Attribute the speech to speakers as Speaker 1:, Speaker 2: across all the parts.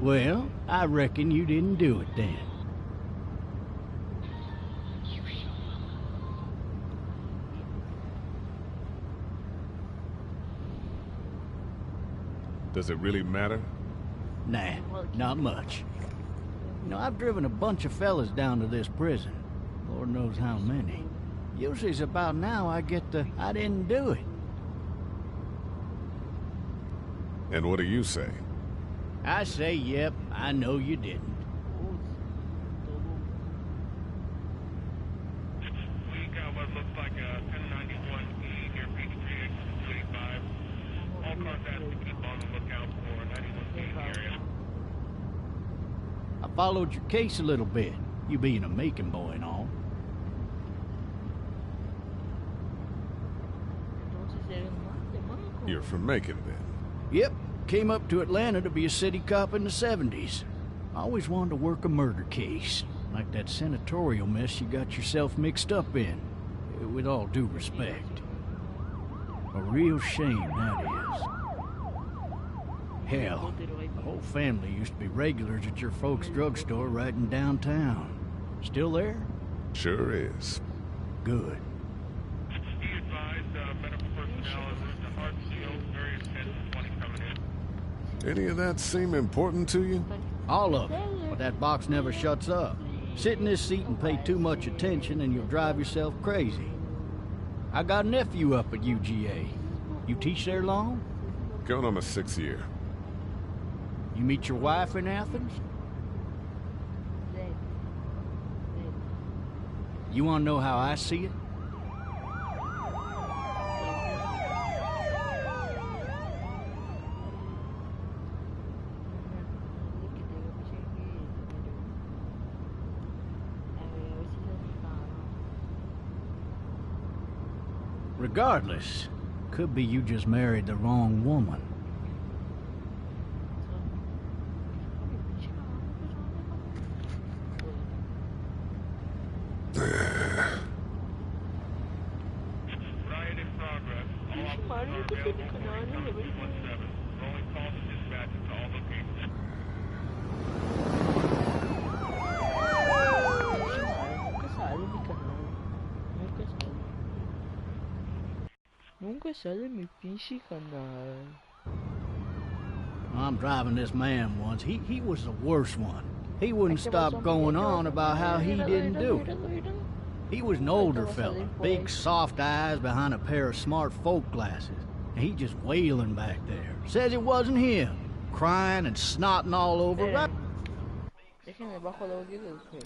Speaker 1: Well, I reckon you didn't do it then.
Speaker 2: Does it really matter?
Speaker 1: Nah, not much. You know, I've driven a bunch of fellas down to this prison. Lord knows how many. Usually it's about now I get the, I didn't do it.
Speaker 2: And what do you say?
Speaker 1: I say, yep, I know you didn't.
Speaker 3: We got what looks like a 1091E near Peachtree, exit 285. All cars have to keep on the lookout for 91E in the area.
Speaker 1: I followed your case a little bit, you being a Macon boy and all.
Speaker 2: You're from Macon, then?
Speaker 1: Yep, came up to Atlanta to be a city cop in the 70s. I always wanted to work a murder case, like that senatorial mess you got yourself mixed up in, with all due respect. A real shame, that is. Hell, the whole family used to be regulars at your folks' drugstore right in downtown. Still there?
Speaker 2: Sure is.
Speaker 1: Good.
Speaker 3: Be advised, medical personnel en route to Hartsfield, various 10 to 20 coming in.
Speaker 2: Any of that seem important to you?
Speaker 1: All of it, but that box never shuts up. Sit in this seat and pay too much attention and you'll drive yourself crazy. I got a nephew up at UGA. You teach there long?
Speaker 2: Going on my 6th year.
Speaker 1: You meet your wife in Athens? You want to know how I see it? Regardless, could be you just married the wrong woman.
Speaker 3: Riot in progress. All officers are available for incoming 217. Rolling calls and dispatches to all locations.
Speaker 4: Nunca sale mi pinche canal.
Speaker 1: I'm driving this man once. He was the worst one. He wouldn't stop going on about how he didn't do it. He was an older fella, big soft eyes behind a pair of smart folk glasses. And he just wailing back there. Says it wasn't him. Crying and snotting all over. Right?
Speaker 4: Déjenme bajo el audio del juego.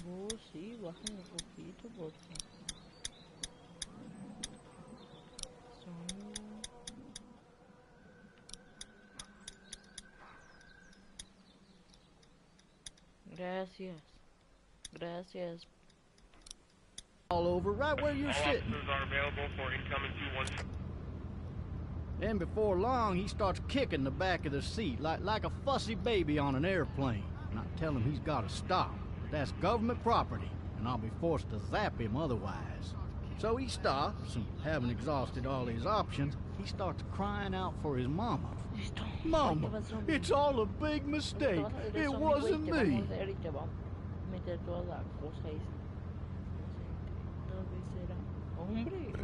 Speaker 4: Oh, sí, bájame un poquito, por favor. Gracias. Gracias.
Speaker 1: All over right where you're sitting.
Speaker 3: All officers are available for incoming 217.
Speaker 1: Then before long, he starts kicking the back of the seat like a fussy baby on an airplane. And I tell him he's got to stop. But that's government property, and I'll be forced to zap him otherwise. So he stops, and having exhausted all his options, he starts crying out for his mama. Mama, it's all a big mistake. It wasn't me.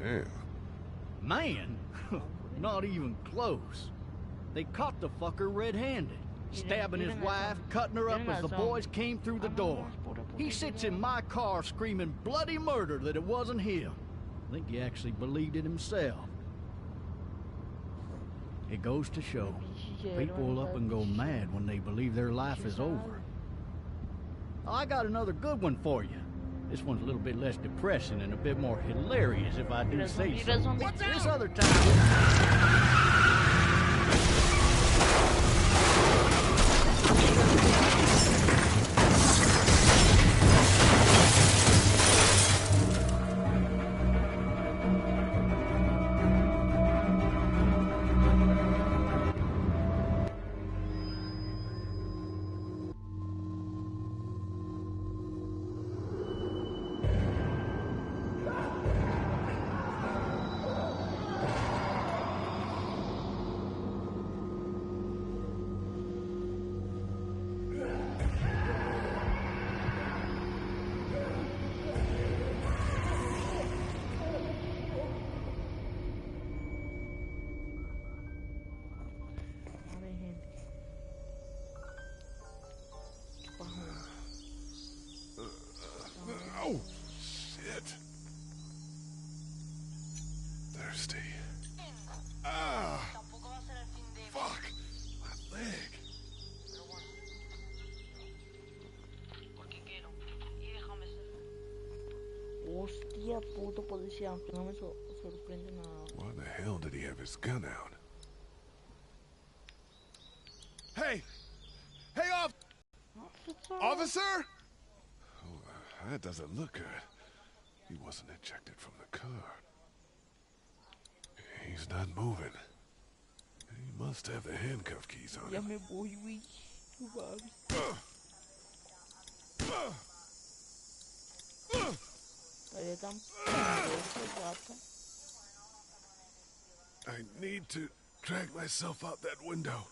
Speaker 2: Man.
Speaker 1: Man? Not even close. They caught the fucker red-handed, stabbing his wife, cutting her up as the boys came through the door. He sits in my car screaming bloody murder that it wasn't him. I think he actually believed it himself. It goes to show, people will up and go mad when they believe their life is over. Oh, I got another good one for you. This one's a little bit less depressing and a bit more hilarious, if I do say so. This other time...
Speaker 2: Oh, shit. Thirsty. Ah! Fuck! My leg.
Speaker 4: Hostia, puto policía, aunque no me sorprende nada.
Speaker 2: Why the hell did he have his gun out? Hey! Hey, officer! Oh, that doesn't look good. He wasn't ejected from the car. He's not moving. He must have the handcuff keys on
Speaker 4: Ya
Speaker 2: him.
Speaker 4: me voy, güey. No mames. Estaría tan pendejo, vato.
Speaker 2: I need to drag myself out that window.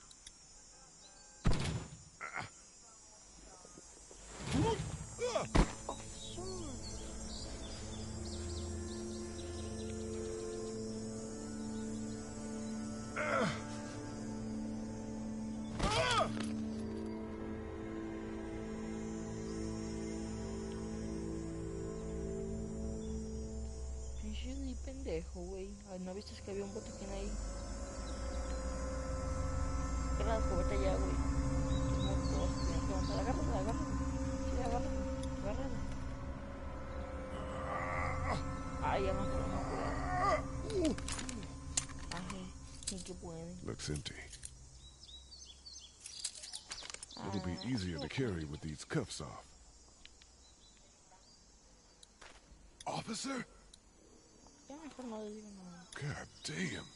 Speaker 4: Pinche ni pendejo, güey. Ay, ¿no viste que había un botiquín ahí? Agarra la escopeta ya, güey. Todos tienen que avanzar. Agárrala. Sí, agárrala. Ay, ya me acuerdo. Ay, sí que puede.
Speaker 2: Looks empty. It'll be easier to carry with these cuffs off. Officer?
Speaker 4: Ya mejor no le digo nada.
Speaker 2: God damn.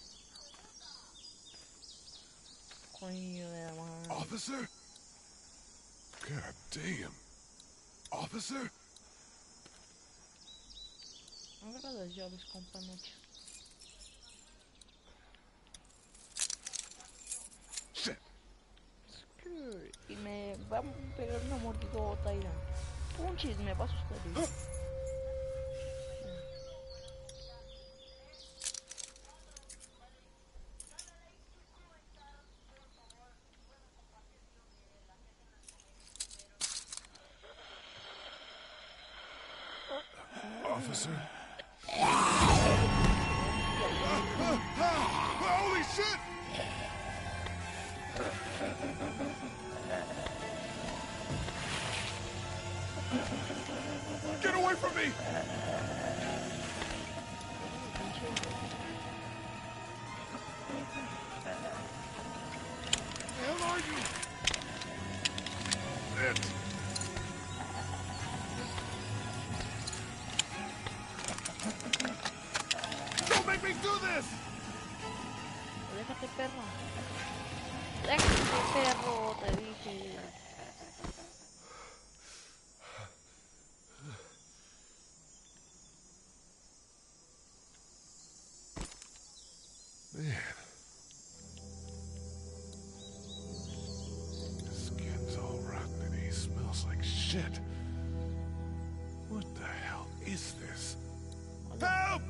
Speaker 4: Coño de la madre.
Speaker 2: Officer? God damn. Officer?
Speaker 4: Agarra las llaves, compa noche.
Speaker 2: Shit.
Speaker 4: Y me va a pegar una mordidota, irá. Un chisme, va a asustar.
Speaker 2: Officer? Holy shit! Get away from me! Where are you? Don't make me do this!
Speaker 4: Déjate, perro. Déjate, perro, te dije.
Speaker 2: Man. His skin's all rotten and he smells like shit. What the hell is this? Help!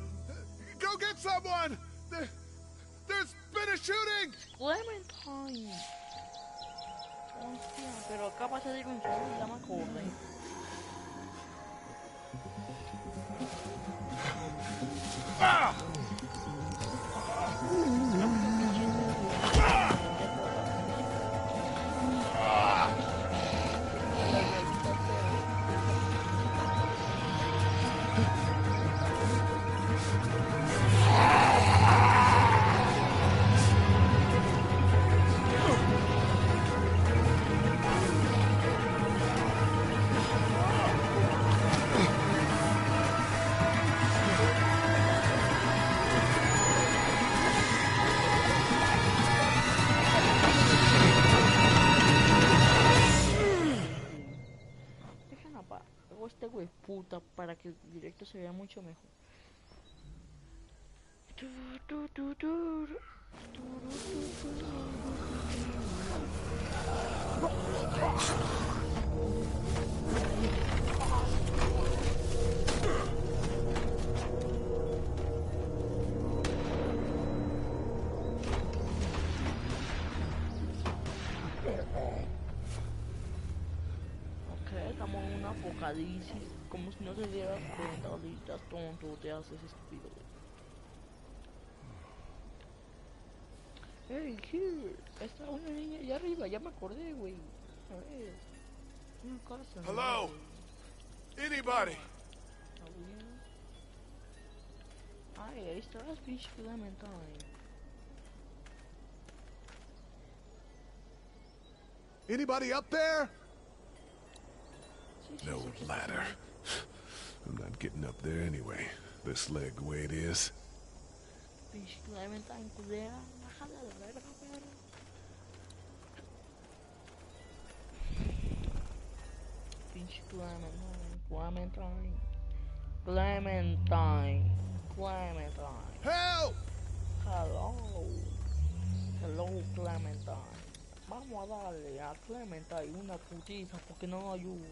Speaker 2: Go get someone! There's been a shooting!
Speaker 4: Clementine. Hostia, pero acá pasa de un solo y ya me acordé.
Speaker 2: Ah!
Speaker 4: Este güey puta para que el directo se vea mucho mejor. Ok, estamos en un apocalipsis. como si no se diera cuenta, Oli, estás tonto, te haces estúpido. Hey, here, está una niña allá arriba, ya me acordé, güey. A ver, una casa.
Speaker 2: Hello? Anybody?
Speaker 4: ¿Está bien? Ay, ahí está la pinche Clementine.
Speaker 2: Anybody up there?
Speaker 4: Sí, sí,
Speaker 2: No
Speaker 4: sí, sí,
Speaker 2: ladder. I'm not getting up there anyway. This leg the way it is.
Speaker 4: Pinche Clementine, culera, bájala a la verga, perro. Pinche Clementine.
Speaker 2: Help!
Speaker 4: Hello, Clementine. Vamos a darle a Clementine una putiza porque no ayuda.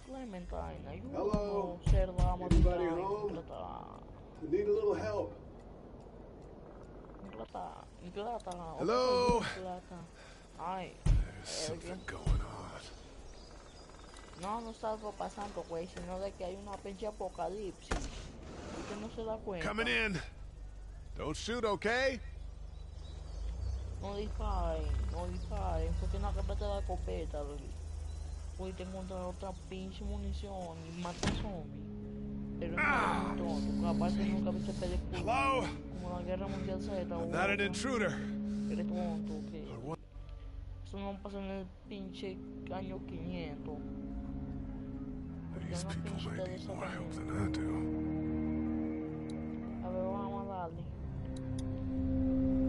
Speaker 4: Clementine, ayuda.
Speaker 5: Hello?
Speaker 4: Cerda,
Speaker 5: Anybody home? I need a little help.
Speaker 4: Ingrata.
Speaker 2: Hello?
Speaker 4: Ingrata. Ay.
Speaker 2: There's something going on.
Speaker 4: No está algo pasando, güey, sino de que hay una pinche apocalipsis. Y que no se da cuenta.
Speaker 2: Coming in. Don't shoot, okay?
Speaker 4: No disparen, porque no acabate la escopeta, güey. Hoy te encontrar otra pinche munición y mata zombies. Pero no es tonto, capaz que nunca viste películas
Speaker 2: Hello?
Speaker 4: como la Guerra Mundial Z o
Speaker 2: I'm not an
Speaker 4: otra.
Speaker 2: intruder.
Speaker 4: Eres tonto, ¿qué?
Speaker 2: I want-
Speaker 4: Eso no pasa en el pinche año 500.
Speaker 2: These
Speaker 4: Porque
Speaker 2: people
Speaker 4: una
Speaker 2: might
Speaker 4: pinche
Speaker 2: need more help
Speaker 4: de
Speaker 2: than I do.
Speaker 4: A ver, vamos a darle.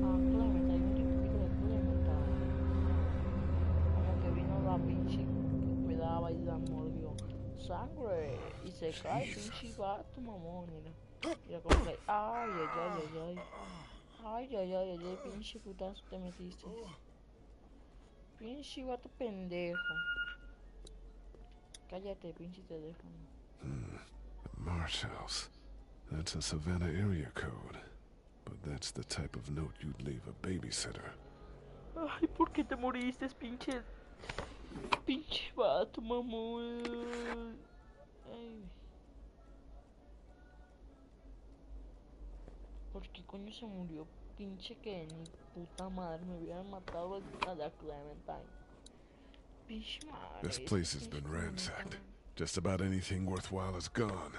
Speaker 4: Ah, Clementine, hay un tipo de Clementine. Como que vino la pinche que cuidaba y la mordió. Sangre. Y se cae, pinche vato, mamón, mira. Mira cómo cae. Ay, pinche putazo te metiste. Pinche vato pendejo. Cállate, pinche teléfono.
Speaker 2: Marsh House. That's a Savannah area code. But that's the type of note you'd leave a babysitter.
Speaker 4: Ay, ¿por qué te moriste, pinche? Pinche vato, mamón. Ay. ¿Por qué coño se murió? Pinche Kenny. Puta madre, me hubieran matado a la Clementine. Pinche madre.
Speaker 2: This place has been ransacked. Just about anything worthwhile is gone.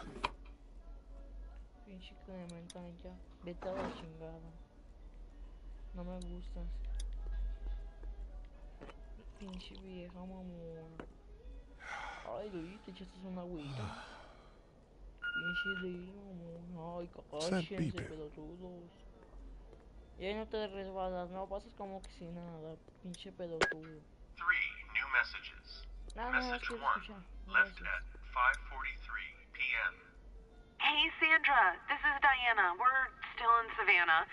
Speaker 4: Pinche Clementine, ya. Vete a la chingada. No me gustas. Pinche vieja mamona. Ay, Luis, te echaste una agüita. Pinche Luis, mamona. Ay, cállense, pelotudos. Y ahí no te resbalas, no pasas como que sin nada. Pinche pelotudo.
Speaker 6: 3 new messages.
Speaker 4: No,
Speaker 6: Message
Speaker 4: quiero
Speaker 6: 1,
Speaker 4: escuchar.
Speaker 6: left
Speaker 4: Gracias.
Speaker 6: at 5:43 p.m.
Speaker 7: Hey, Sandra. This is Diana. We're still in Savannah.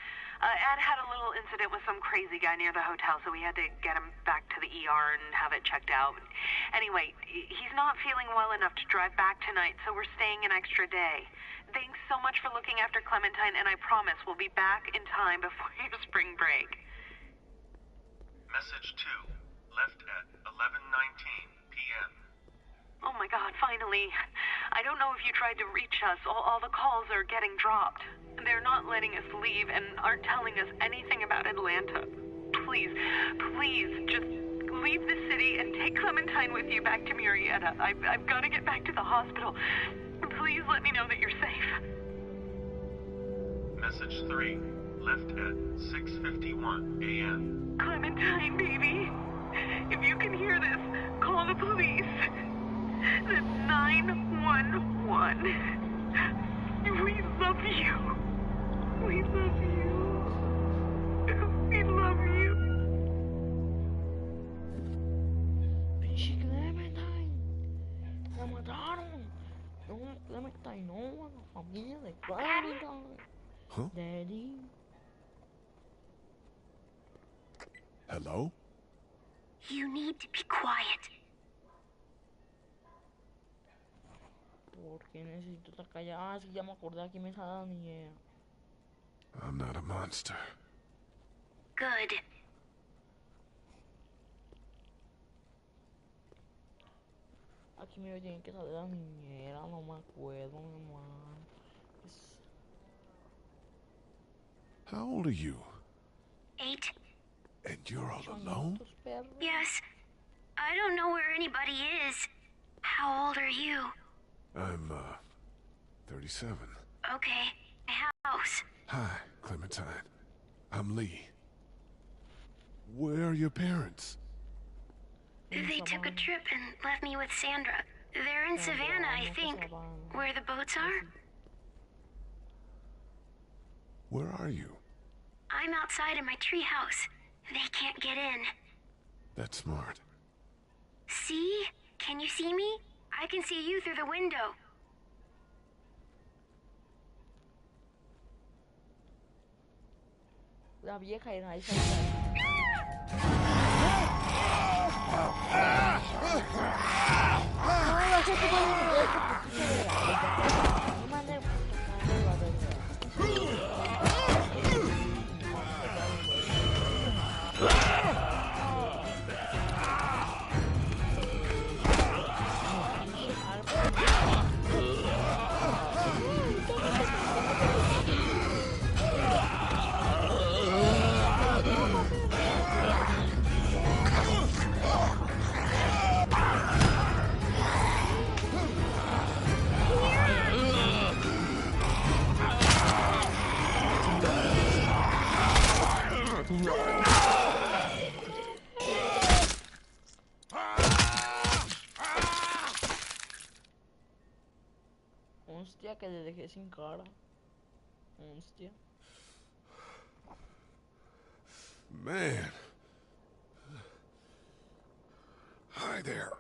Speaker 7: Ed had a little incident with some crazy guy near the hotel, so we had to get him back to the ER and have it checked out. Anyway, he's not feeling well enough to drive back tonight, so we're staying an extra day. Thanks so much for looking after Clementine, and I promise we'll be back in time before your spring break.
Speaker 6: Message 2, left at 11:19 p.m.
Speaker 7: Oh my God, finally. I don't know if you tried to reach us. All the calls are getting dropped. They're not letting us leave and aren't telling us anything about Atlanta. Please, just leave the city and take Clementine with you back to Murrieta. I've got to get back to the hospital. Please let me know that you're safe.
Speaker 6: Message 3, left at 6:51 a.m.
Speaker 7: Clementine, baby. If you can hear this, call the police. That's 911. We love you. We love you. We love you.
Speaker 4: Pinche Clementine. La mataron. No, Clementine, no, la familia de Clementine.
Speaker 2: Huh?
Speaker 4: Daddy.
Speaker 2: Hello?
Speaker 7: You need to be quiet.
Speaker 4: ¿Por qué necesito estar callada? Ah, sí, ya me acordé, aquí me sale la niñera.
Speaker 2: I'm not a monster.
Speaker 7: Good.
Speaker 4: Aquí me tienen que salir la niñera, no me acuerdo, mi hermano.
Speaker 2: How old are you?
Speaker 8: 8.
Speaker 2: And you're all alone?
Speaker 8: Yes. I don't know where anybody is. How old are you?
Speaker 2: I'm, 37.
Speaker 8: Okay. My house.
Speaker 2: Hi, Clementine. I'm Lee. Where are your parents?
Speaker 8: They took a trip and left me with Sandra. They're in Savannah, I think. Where the boats are?
Speaker 2: Where are you?
Speaker 8: I'm outside in my treehouse. They can't get in.
Speaker 2: That's smart.
Speaker 8: See? Can you see me? I can see you through the window.
Speaker 4: La vieja era esa. Hostia, que le dejé sin cara. Hostia.
Speaker 2: Man. Hi there.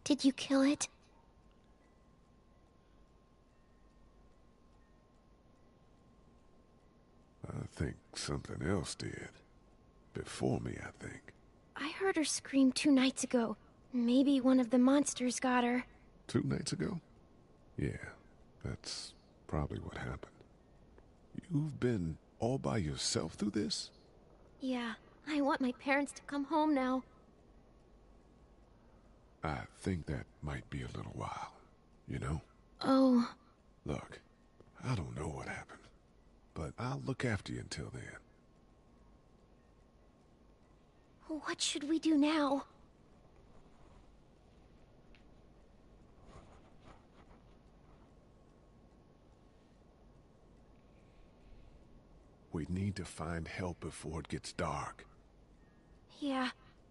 Speaker 8: Did you kill it?
Speaker 2: I think something else did. Before me, I think.
Speaker 8: I heard her scream 2 nights ago. Maybe one of the monsters got her.
Speaker 2: 2 nights ago? Yeah, that's probably what happened. You've been all by yourself through this?
Speaker 8: Yeah, I want my parents to come home now.
Speaker 2: I think that might be a little while, you know?
Speaker 8: Oh.
Speaker 2: Look, I don't know what happened, but I'll look after you until then.
Speaker 8: What should we do now?
Speaker 2: We need to find help before it gets dark.
Speaker 8: Yeah,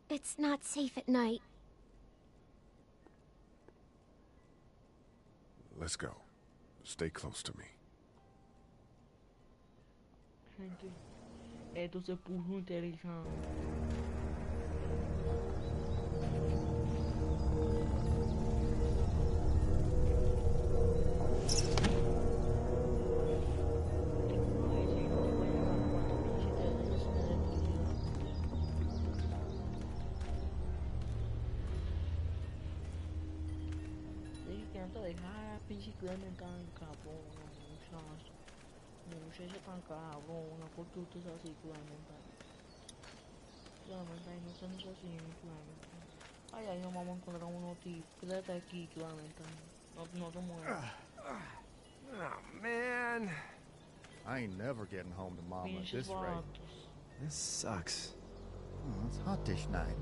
Speaker 8: it's not safe at night.
Speaker 2: Let's go. Stay close to me.
Speaker 4: Gente, esto se puso interesante. Pinche Clementine cabrona, muchacho. Muchacha tan cabrona, ¿por qué usted es así, Clementine? Clementine, no seas así, Clementine. Ay, ay, no vamos a encontrar unos tipos. Quédate aquí, Clementine. No te muevas.
Speaker 9: Oh, man. I ain't never getting home to Mama at this rate. This sucks. Oh, it's hot this night.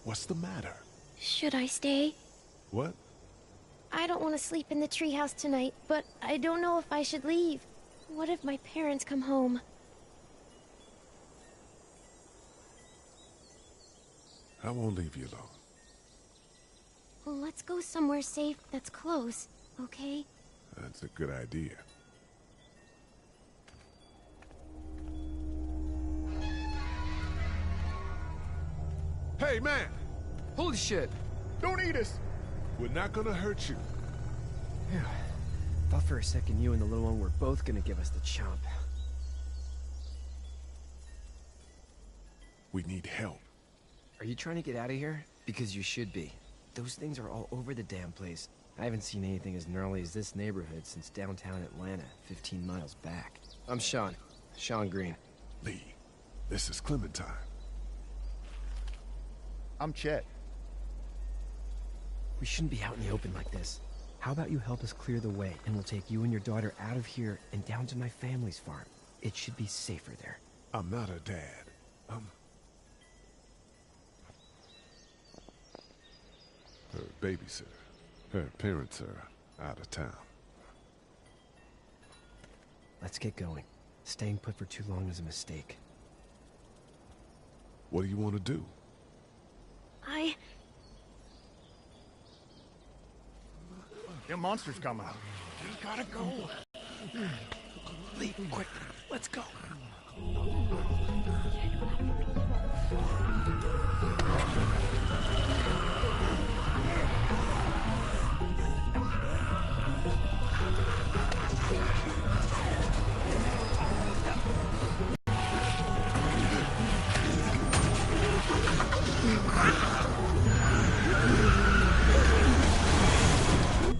Speaker 2: What's the matter?
Speaker 8: Should I stay?
Speaker 2: What?
Speaker 8: I don't want to sleep in the treehouse tonight, but I don't know if I should leave. What if my parents come home?
Speaker 2: I won't leave you alone.
Speaker 8: Let's go somewhere safe that's close, okay?
Speaker 2: That's a good idea. Hey, man!
Speaker 9: Holy shit!
Speaker 2: Don't eat us! We're not gonna hurt you.
Speaker 9: Yeah. Thought for a second you and the little one were both gonna give us the chomp.
Speaker 2: We need help.
Speaker 9: Are you trying to get out of here? Because you should be.
Speaker 10: Those things are all over the damn place. I haven't seen anything as gnarly as this neighborhood since downtown Atlanta, 15 miles back. I'm Sean. Sean Green.
Speaker 2: Lee, this is Clementine.
Speaker 9: I'm Chet.
Speaker 10: We shouldn't be out in the open like this. How about you help us clear the way, and we'll take you and your daughter out of here and down to my family's farm. It should be safer there.
Speaker 2: I'm not her dad. Her babysitter. Her parents are out of town.
Speaker 10: Let's get going. Staying put for too long is a mistake.
Speaker 2: What do you want to do?
Speaker 9: Them monsters coming.
Speaker 10: We gotta go. Lee, quick, let's go.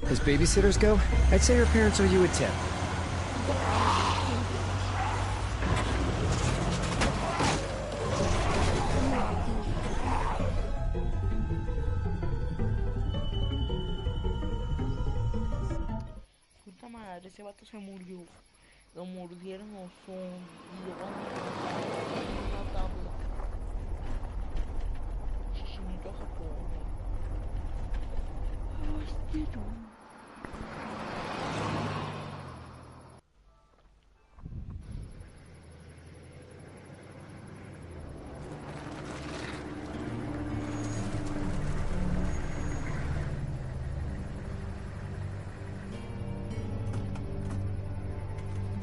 Speaker 10: As babysitters go, I'd say her parents owe you a tip.
Speaker 4: Puta madre, ese vato se murió. Lo mordieron los zombies y lo van a una tabla. Chichinito japonés. Hostia,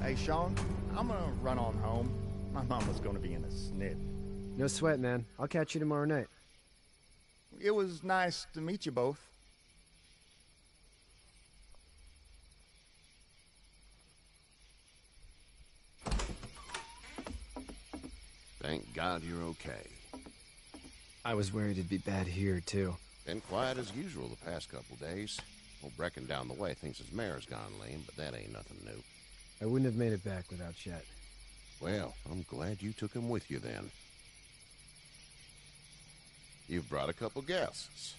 Speaker 9: Hey, Sean, I'm gonna run on home. My mama's gonna be in a snit.
Speaker 10: No sweat, man. I'll catch you tomorrow night.
Speaker 9: It was nice to meet you both.
Speaker 11: Thank God you're okay.
Speaker 10: I was worried it'd be bad here, too.
Speaker 11: Been quiet as usual the past couple days. Old Brecken down the way thinks his mare's gone lame, but that ain't nothing new.
Speaker 10: I wouldn't have made it back without Chet.
Speaker 11: Well, I'm glad you took him with you then. You've brought a couple guests.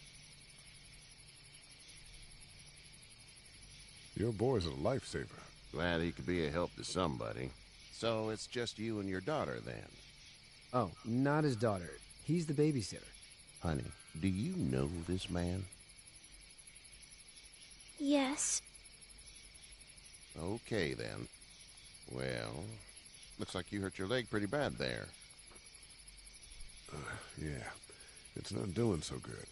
Speaker 2: Your boy's a lifesaver.
Speaker 11: Glad he could be a help to somebody. So it's just you and your daughter then?
Speaker 10: Oh, not his daughter. He's the babysitter.
Speaker 11: Honey, do you know this man?
Speaker 8: Yes.
Speaker 11: Okay, then. Well, looks like you hurt your leg pretty bad there.
Speaker 2: Yeah, it's not doing so good.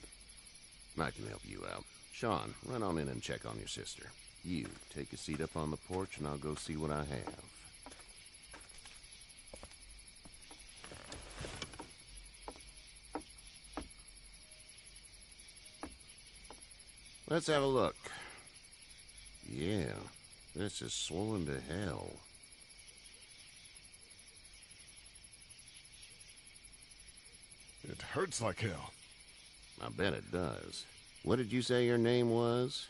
Speaker 11: I can help you out. Sean, run on in and check on your sister. You, take a seat up on the porch and I'll go see what I have. Let's have a look. Yeah, this is swollen to hell.
Speaker 2: It hurts like hell.
Speaker 11: I bet it does. What did you say your name was?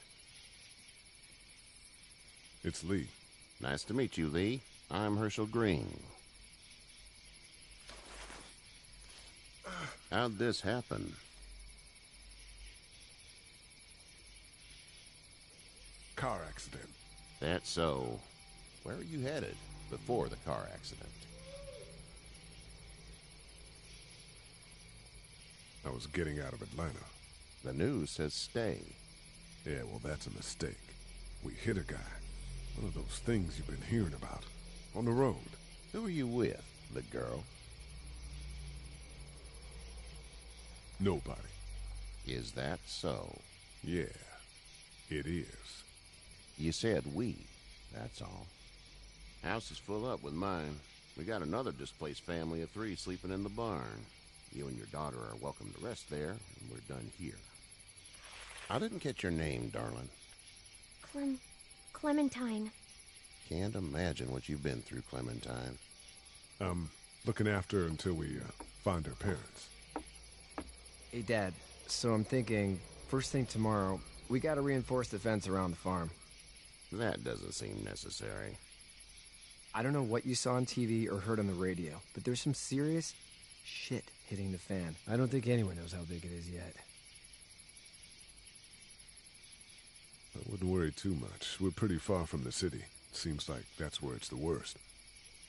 Speaker 2: It's Lee.
Speaker 11: Nice to meet you, Lee. I'm Herschel Green. How'd this happen?
Speaker 2: Car accident.
Speaker 11: That's so. Where are you headed before the car accident?
Speaker 2: I was getting out of Atlanta.
Speaker 11: The news says stay.
Speaker 2: Yeah, well, that's a mistake. We hit a guy. One of those things you've been hearing about. On the road.
Speaker 11: Who are you with? The girl?
Speaker 2: Nobody.
Speaker 11: Is that so?
Speaker 2: Yeah, it is.
Speaker 11: You said we. That's all. House is full up with mine. We got another displaced family of 3 sleeping in the barn. You and your daughter are welcome to rest there, and we're done here. I didn't catch your name, darling.
Speaker 8: Clementine.
Speaker 11: Can't imagine what you've been through, Clementine.
Speaker 2: Looking after her until we find her parents.
Speaker 10: Hey, Dad. So I'm thinking, First thing tomorrow, we gotta reinforce the fence around the farm.
Speaker 11: That doesn't seem necessary.
Speaker 10: I don't know what you saw on TV or heard on the radio, but there's some serious shit hitting the fan. I don't think anyone knows how big it is yet.
Speaker 2: I wouldn't worry too much. We're pretty far from the city. Seems like that's where it's the worst.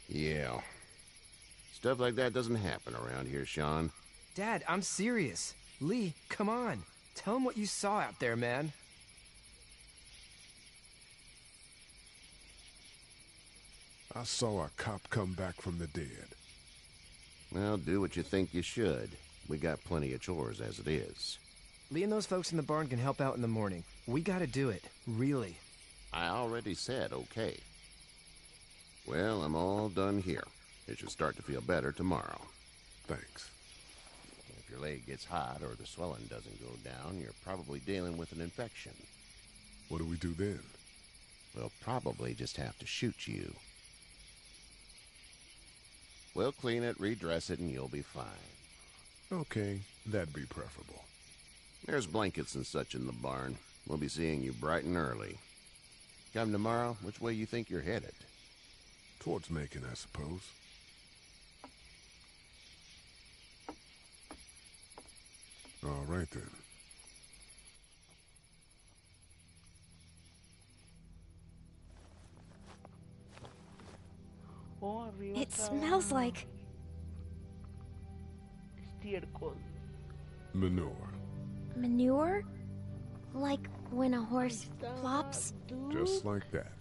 Speaker 11: Yeah. Stuff like that doesn't happen around here, Sean.
Speaker 10: Dad, I'm serious. Lee, come on. Tell him what you saw out there, man.
Speaker 2: I saw a cop come back from the dead.
Speaker 11: Well, do what you think you should. We got plenty of chores as it is.
Speaker 10: Lee and those folks in the barn can help out in the morning. We gotta do it. Really.
Speaker 11: I already said okay. Well, I'm all done here. It should start to feel better tomorrow.
Speaker 2: Thanks.
Speaker 11: If your leg gets hot or the swelling doesn't go down, you're probably dealing with an infection.
Speaker 2: What do we do then?
Speaker 11: We'll probably just have to shoot you. We'll clean it, redress it, and you'll be fine.
Speaker 2: Okay, that'd be preferable.
Speaker 11: There's blankets and such in the barn. We'll be seeing you bright and early. Come tomorrow, which way you think you're headed?
Speaker 2: Towards Macon, I suppose. All right, then.
Speaker 8: It smells like
Speaker 4: estiércol.
Speaker 2: Manure.
Speaker 8: Manure? Like when a horse flops?
Speaker 2: Just like that.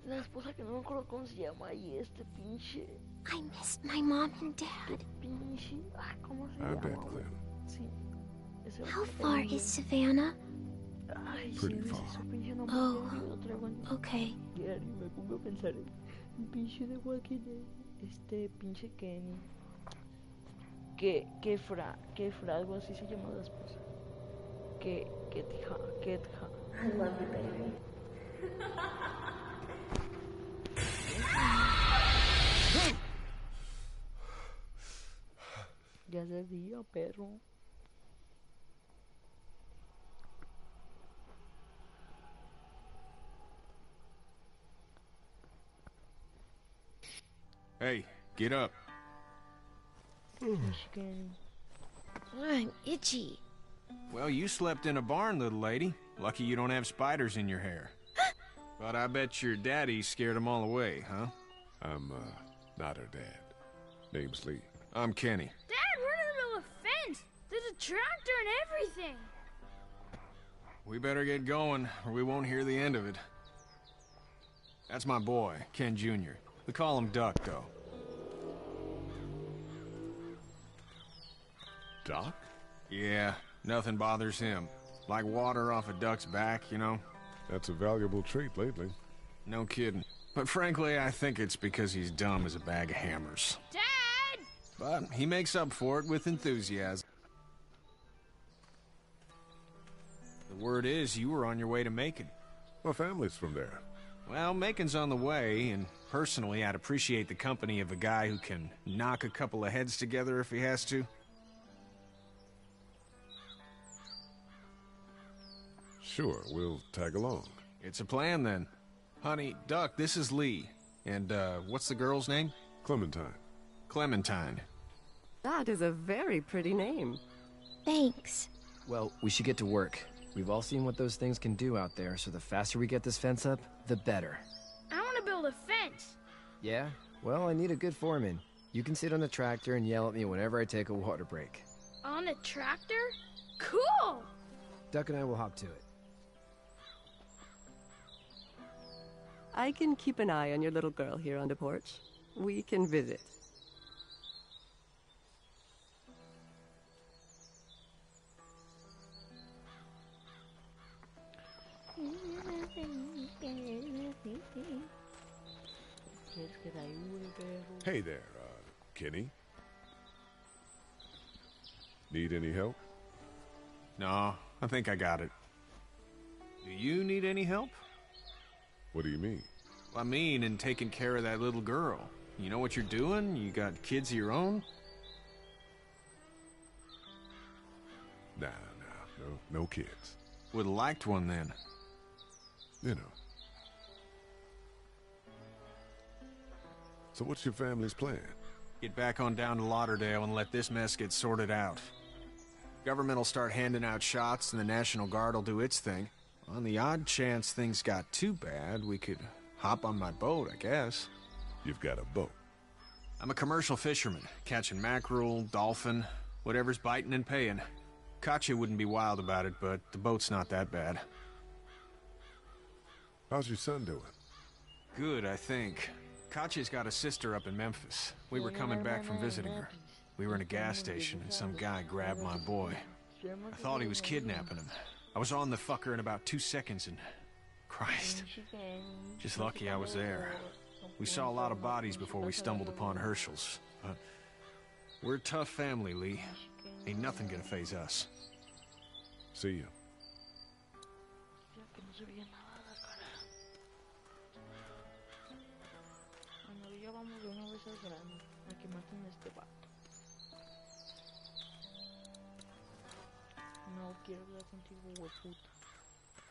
Speaker 4: La esposa que no me acuerdo cómo se llama y este pinche.
Speaker 8: I miss my mom and dad.
Speaker 4: Pinche. Ay, ¿cómo se
Speaker 2: I
Speaker 4: llama?
Speaker 2: bet, Clem.
Speaker 4: Sí. Ese
Speaker 8: How
Speaker 4: hombre
Speaker 8: far
Speaker 4: también.
Speaker 8: is Savannah?
Speaker 4: Ay,
Speaker 2: Pretty
Speaker 4: sí,
Speaker 2: far.
Speaker 4: ese pinche nombre
Speaker 8: Oh,
Speaker 4: yo lo traigo en
Speaker 8: okay.
Speaker 4: diario y me pongo a pensar en un pinche de Walking Dead. Este pinche Kenny. Que algo así se llama la esposa. Ketja.
Speaker 12: I love you, baby.
Speaker 4: Ya se día, perro.
Speaker 13: Hey, get up.
Speaker 8: I'm itchy.
Speaker 13: Well, you slept in a barn, little lady. Lucky you don't have spiders in your hair. But I bet your daddy scared them all away, huh?
Speaker 2: I'm, not her dad. Name's Lee.
Speaker 13: I'm Kenny.
Speaker 14: Dad, we're in the middle of a fence. There's a tractor and everything.
Speaker 13: We better get going, or we won't hear the end of it. That's my boy, Ken Jr. We call him Duck, though.
Speaker 2: Doc?
Speaker 13: Yeah, nothing bothers him. Like water off a duck's back, you know?
Speaker 2: That's a valuable trait lately.
Speaker 13: No kidding. But frankly, I think it's because he's dumb as a bag of hammers.
Speaker 14: Dad!
Speaker 13: But he makes up for it with enthusiasm. The word is you were on your way to Macon.
Speaker 2: My family's from there.
Speaker 13: Well, Macon's on the way, and personally, I'd appreciate the company of a guy who can knock a couple of heads together if he has to.
Speaker 2: Sure, we'll tag along.
Speaker 13: It's a plan, then. Honey, Duck, this is Lee. And, what's the girl's name?
Speaker 2: Clementine.
Speaker 13: Clementine.
Speaker 12: That is a very pretty name.
Speaker 8: Thanks.
Speaker 10: Well, we should get to work. We've all seen what those things can do out there, so the faster we get this fence up, the better.
Speaker 14: I want to build a fence.
Speaker 10: Yeah? Well, I need a good foreman. You can sit on the tractor and yell at me whenever I take a water break.
Speaker 14: On the tractor? Cool!
Speaker 10: Duck and I will hop to it.
Speaker 12: I can keep an eye on your little girl here on the porch. We can visit.
Speaker 2: Hey there, Kenny. Need any help?
Speaker 13: No, I think I got it. Do you need any help?
Speaker 2: What do you mean?
Speaker 13: I mean, in taking care of that little girl. You know what you're doing? You got kids of your own?
Speaker 2: Nah, No kids.
Speaker 13: Would've liked one then.
Speaker 2: You know. So what's your family's plan?
Speaker 13: Get back on down to Lauderdale and let this mess get sorted out. Government will start handing out shots and the National Guard will do its thing. On the odd chance things got too bad, we could hop on my boat, I guess.
Speaker 2: You've got a boat?
Speaker 13: I'm a commercial fisherman, catching mackerel, dolphin, whatever's biting and paying. Katya wouldn't be wild about it, but the boat's not that bad.
Speaker 2: How's your son doing?
Speaker 13: Good, I think. Katya's got a sister up in Memphis. We were coming back from visiting her. We were in a gas station and some guy grabbed my boy. I thought he was kidnapping him. I was on the fucker in about 2 seconds and... Christ. Just lucky I was there. We saw a lot of bodies before we stumbled upon Herschel's. But we're a tough family, Lee. Ain't nothing gonna faze us.
Speaker 2: See you.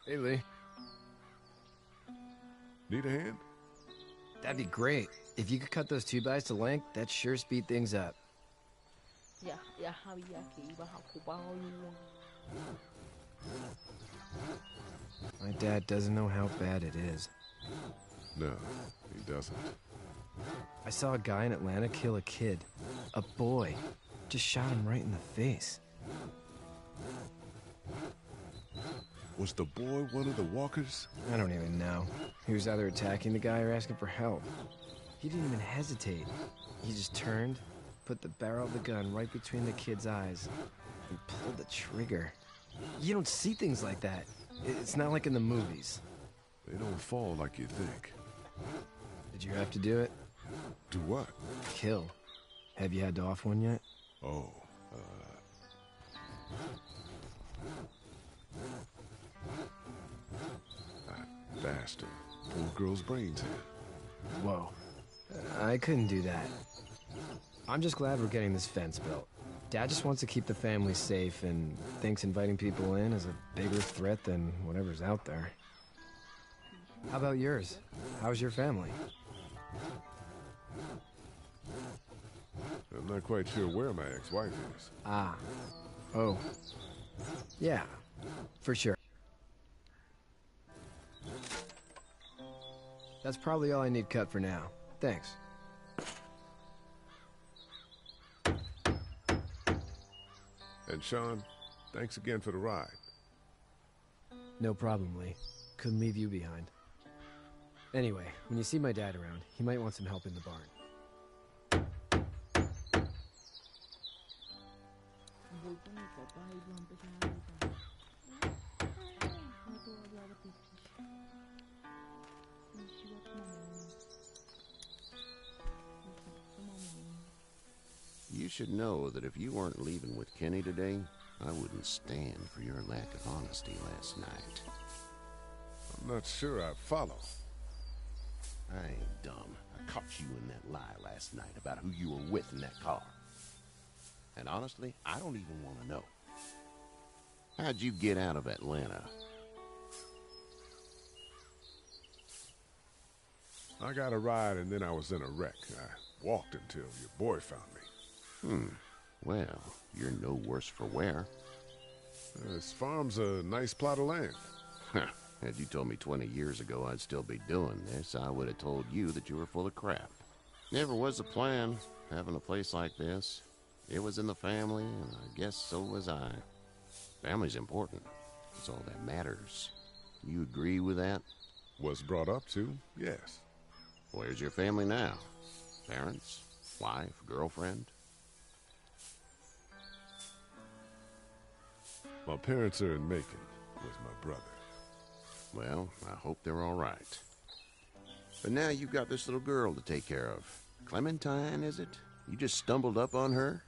Speaker 10: Hey, Lee.
Speaker 2: Need a hand?
Speaker 10: That'd be great. If you could cut those 2x to length, that'd sure speed things up. My dad doesn't know how bad it is.
Speaker 2: No, he doesn't.
Speaker 10: I saw a guy in Atlanta kill a kid. A boy. Just shot him right in the face.
Speaker 2: Was the boy one of the walkers?
Speaker 10: I don't even know. He was either attacking the guy or asking for help. He didn't even hesitate. He just turned, put the barrel of the gun right between the kid's eyes, and pulled the trigger. You don't see things like that. It's not like in the movies.
Speaker 2: They don't fall like you think.
Speaker 10: Did you have to do it?
Speaker 2: Do what?
Speaker 10: Kill. Have you had to off one yet?
Speaker 2: Oh, that bastard. Poor girl's brains in.
Speaker 10: Whoa. I couldn't do that. I'm just glad we're getting this fence built. Dad just wants to keep the family safe and thinks inviting people in is a bigger threat than whatever's out there. How about yours? How's your family?
Speaker 2: I'm not quite sure where my ex-wife is.
Speaker 10: Ah. Oh. Yeah. For sure. That's probably all I need cut for now. Thanks.
Speaker 2: And Sean, thanks again for the ride.
Speaker 10: No problem, Lee. Couldn't leave you behind. Anyway, when you see my dad around, he might want some help in the barn.
Speaker 11: You should know that if you weren't leaving with Kenny today, I wouldn't stand for your lack of honesty last night.
Speaker 2: I'm not sure I follow.
Speaker 11: I ain't dumb. I caught you in that lie last night about who you were with in that car. And honestly, I don't even want to know. How'd you get out of Atlanta?
Speaker 2: I got a ride and then I was in a wreck. I walked until your boy found me.
Speaker 11: Well, you're no worse for wear.
Speaker 2: This farm's a nice plot of land.
Speaker 11: Had you told me 20 years ago I'd still be doing this, I would have told you that you were full of crap. Never was a plan, having a place like this. It was in the family, and I guess so was I. Family's important. It's all that matters. You agree with that?
Speaker 2: Was brought up to, yes.
Speaker 11: Where's your family now? Parents? Wife? Girlfriend?
Speaker 2: My parents are in Macon with my brother.
Speaker 11: Well, I hope they're all right. But now you've got this little girl to take care of. Clementine, is it? You just stumbled up on her?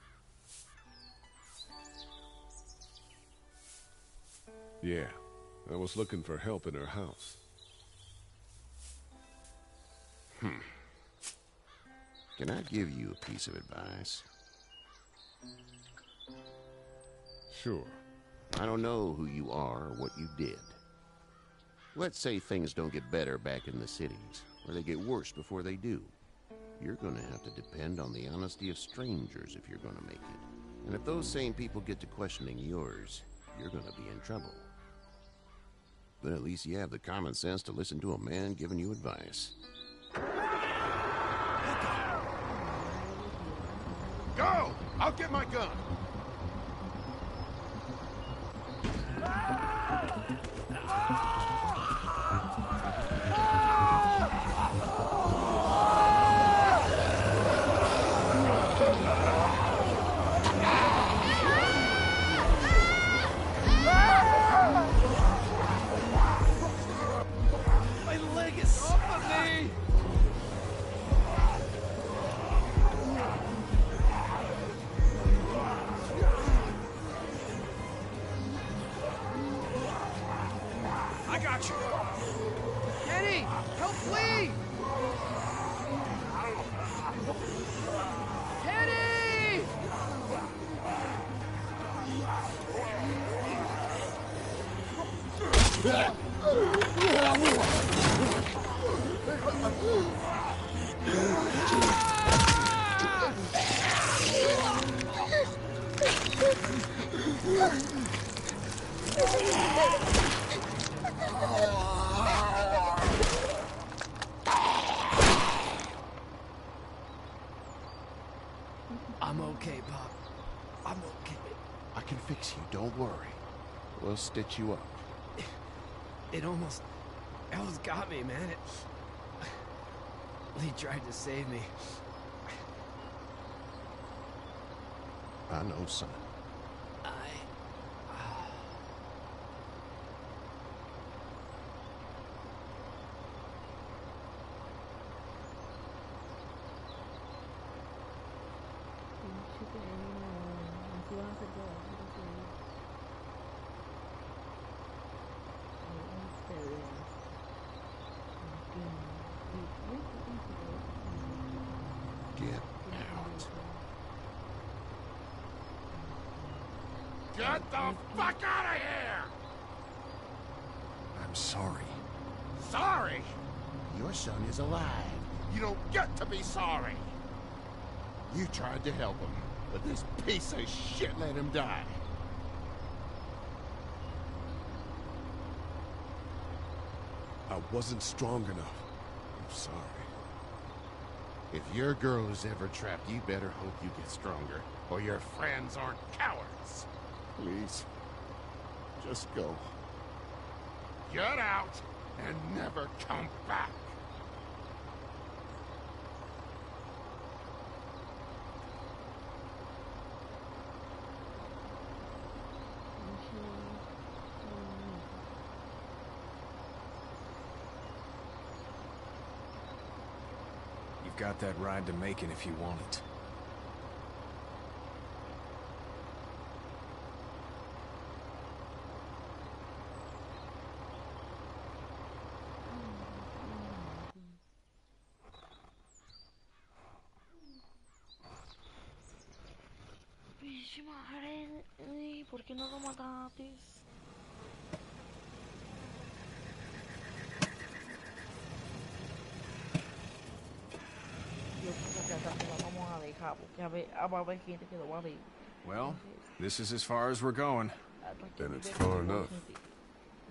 Speaker 2: Yeah, I was looking for help in her house.
Speaker 11: Can I give you a piece of advice?
Speaker 2: Sure.
Speaker 11: I don't know who you are or what you did. Let's say things don't get better back in the cities, or they get worse before they do. You're gonna have to depend on the honesty of strangers if you're gonna make it. And if those same people get to questioning yours, you're gonna be in trouble. But at least you have the common sense to listen to a man giving you advice.
Speaker 2: Go! I'll get my gun!
Speaker 10: My leg is off of me!
Speaker 13: I got you.
Speaker 10: Kenny! Help flee! Kenny! I'm okay, Pop. I'm okay.
Speaker 11: I can fix you, don't worry. We'll stitch you up.
Speaker 10: It almost got me, man. Lee tried to save me.
Speaker 11: I know, son. Get out.
Speaker 2: Get the fuck out of here!
Speaker 11: I'm sorry.
Speaker 2: Sorry?
Speaker 11: Your son is alive.
Speaker 2: You don't get to be sorry. You tried to help him, but this piece of shit let him die. I wasn't strong enough. I'm sorry.
Speaker 11: If your girl is ever trapped, you better hope you get stronger, or your friends aren't cowards.
Speaker 2: Please, just go. Get out and never come back.
Speaker 13: You've got that ride to Macon if you want it.
Speaker 4: Pinche madre, ¿por qué no lo mataste? Yo creo que acá la vamos a dejar, porque va a haber gente que lo va a ver.
Speaker 13: Well, this is as far as we're going.
Speaker 2: Then it's far enough.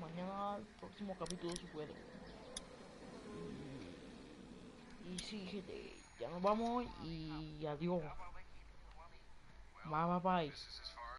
Speaker 4: Mañana, próximo capítulo si puede. Y sí, gente, ya nos vamos y adiós. Bye, bye, bye.